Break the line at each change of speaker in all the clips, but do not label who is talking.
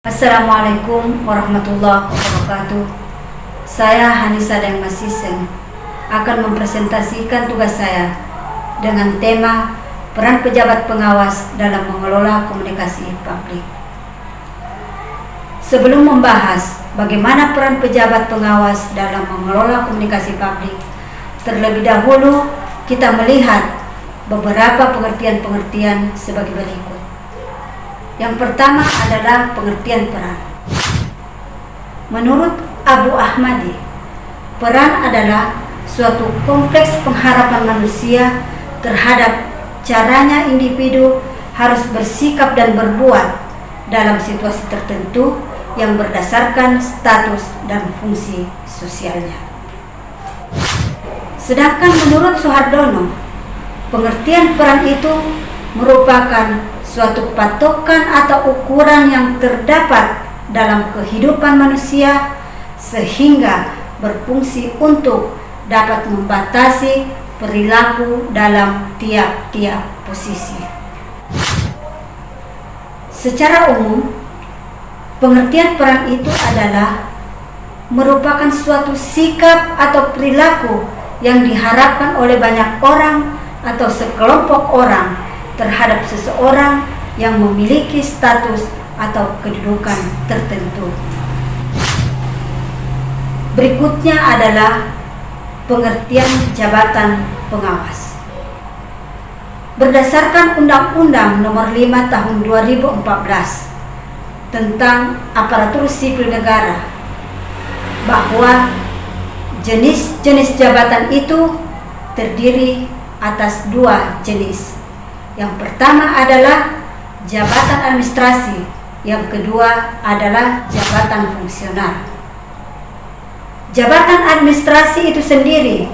Assalamualaikum warahmatullahi wabarakatuh. Saya Hanisa Deng Masiseng akan mempresentasikan tugas saya dengan tema peran pejabat pengawas dalam mengelola komunikasi publik. Sebelum membahas bagaimana peran pejabat pengawas dalam mengelola komunikasi publik, terlebih dahulu kita melihat beberapa pengertian-pengertian sebagai berikut. Yang pertama adalah pengertian peran. Menurut Abu Ahmadi, peran adalah suatu kompleks pengharapan manusia terhadap caranya individu harus bersikap dan berbuat dalam situasi tertentu yang berdasarkan status dan fungsi sosialnya. Sedangkan menurut Soehardono, pengertian peran itu merupakan suatu patokan atau ukuran yang terdapat dalam kehidupan manusia sehingga berfungsi untuk dapat membatasi perilaku dalam tiap-tiap posisi. Secara umum, pengertian peran itu adalah merupakan suatu sikap atau perilaku yang diharapkan oleh banyak orang atau sekelompok orang terhadap seseorang yang memiliki status atau kedudukan tertentu. Berikutnya adalah pengertian jabatan pengawas. Berdasarkan Undang-Undang Nomor 5 Tahun 2014 tentang aparatur sipil negara, bahwa jenis-jenis jabatan itu terdiri atas dua jenis. Yang pertama adalah jabatan administrasi, yang kedua adalah jabatan fungsional. Jabatan administrasi itu sendiri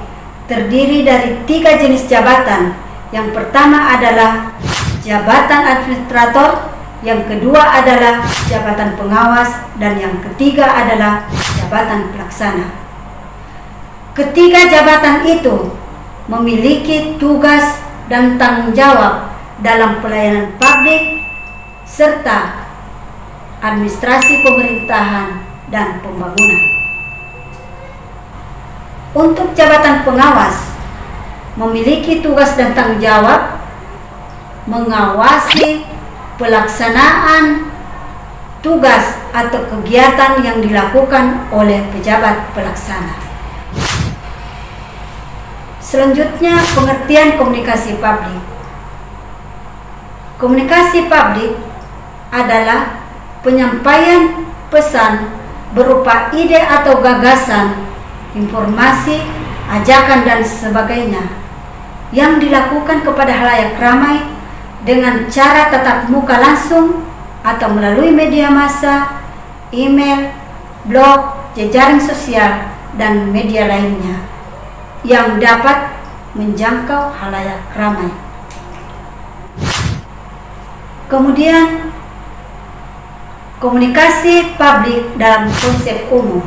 terdiri dari tiga jenis jabatan. Yang pertama adalah jabatan administrator, yang kedua adalah jabatan pengawas, dan yang ketiga adalah jabatan pelaksana. Ketiga jabatan itu memiliki tugas dan tanggung jawab dalam pelayanan publik serta administrasi pemerintahan dan pembangunan. Untuk jabatan pengawas memiliki tugas dan tanggung jawab mengawasi pelaksanaan tugas atau kegiatan yang dilakukan oleh pejabat pelaksana. Selanjutnya, pengertian komunikasi publik. Komunikasi publik adalah penyampaian pesan berupa ide atau gagasan, informasi, ajakan, dan sebagainya yang dilakukan kepada halayak ramai dengan cara tatap muka langsung atau melalui media massa, email, blog, jejaring sosial, dan media lainnya yang dapat menjangkau halayak ramai. Kemudian, komunikasi publik dalam konsep umum.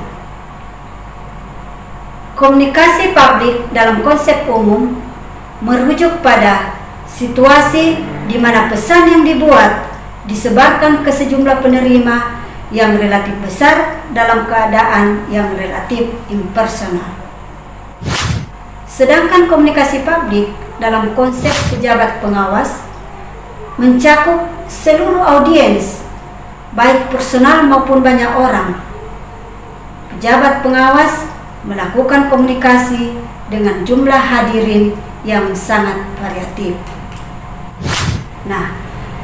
Komunikasi publik dalam konsep umum merujuk pada situasi di mana pesan yang dibuat disebarkan ke sejumlah penerima yang relatif besar dalam keadaan yang relatif impersonal. Sedangkan komunikasi publik dalam konsep pejabat pengawas mencakup seluruh audiens, baik personal maupun banyak orang. Pejabat pengawas melakukan komunikasi dengan jumlah hadirin yang sangat variatif. Nah,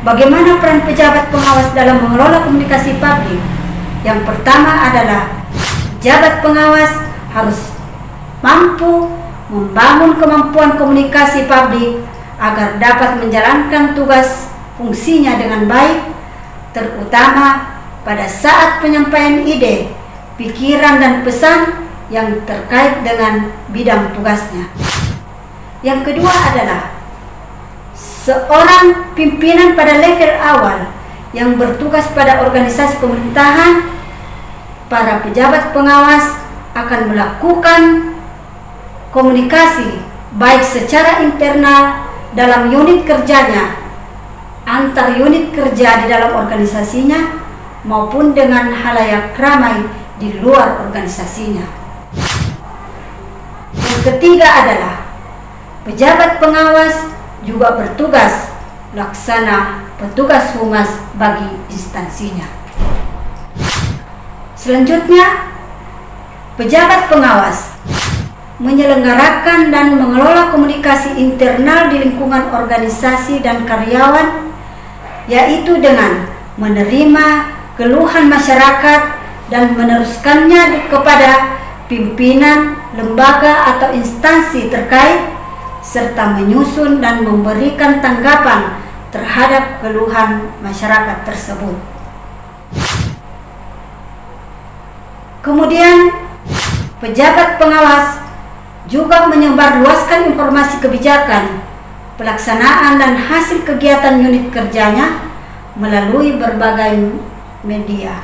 bagaimana peran pejabat pengawas dalam mengelola komunikasi publik? Yang pertama adalah pejabat pengawas harus mampu membangun kemampuan komunikasi publik agar dapat menjalankan tugas fungsinya dengan baik, terutama pada saat penyampaian ide, pikiran, dan pesan yang terkait dengan bidang tugasnya. Yang kedua adalah seorang pimpinan pada level awal yang bertugas pada organisasi pemerintahan. Para pejabat pengawas akan melakukan komunikasi baik secara internal dalam unit kerjanya, antar unit kerja di dalam organisasinya, maupun dengan halayak ramai di luar organisasinya. Yang ketiga adalah pejabat pengawas juga bertugas laksana petugas humas bagi instansinya. Selanjutnya, pejabat pengawas menyelenggarakan dan mengelola komunikasi internal di lingkungan organisasi dan karyawan, yaitu dengan menerima keluhan masyarakat dan meneruskannya kepada pimpinan, lembaga atau instansi terkait, serta menyusun dan memberikan tanggapan terhadap keluhan masyarakat tersebut. Kemudian, pejabat pengawas juga menyebarluaskan informasi kebijakan, pelaksanaan dan hasil kegiatan unit kerjanya melalui berbagai media.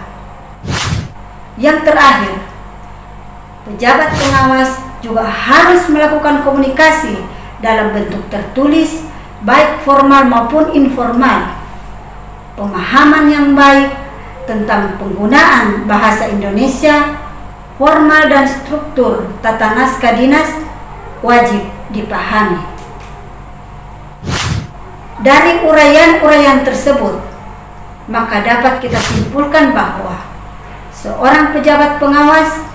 Yang terakhir, pejabat pengawas juga harus melakukan komunikasi dalam bentuk tertulis, baik formal maupun informal. Pemahaman yang baik tentang penggunaan bahasa Indonesia, formal dan struktur tata naskah dinas wajib dipahami. Dari uraian-uraian tersebut, maka dapat kita simpulkan bahwa seorang pejabat pengawas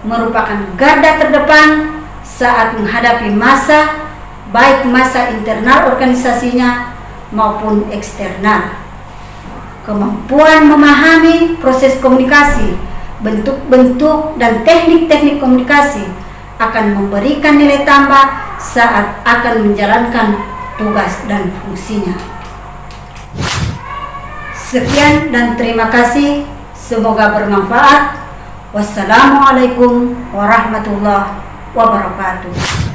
merupakan garda terdepan saat menghadapi masa, baik masa internal organisasinya maupun eksternal. Kemampuan memahami proses komunikasi, bentuk-bentuk dan teknik-teknik komunikasi akan memberikan nilai tambah saat akan menjalankan tugas dan fungsinya. Sekian dan terima kasih, semoga bermanfaat. Wassalamualaikum warahmatullahi wabarakatuh.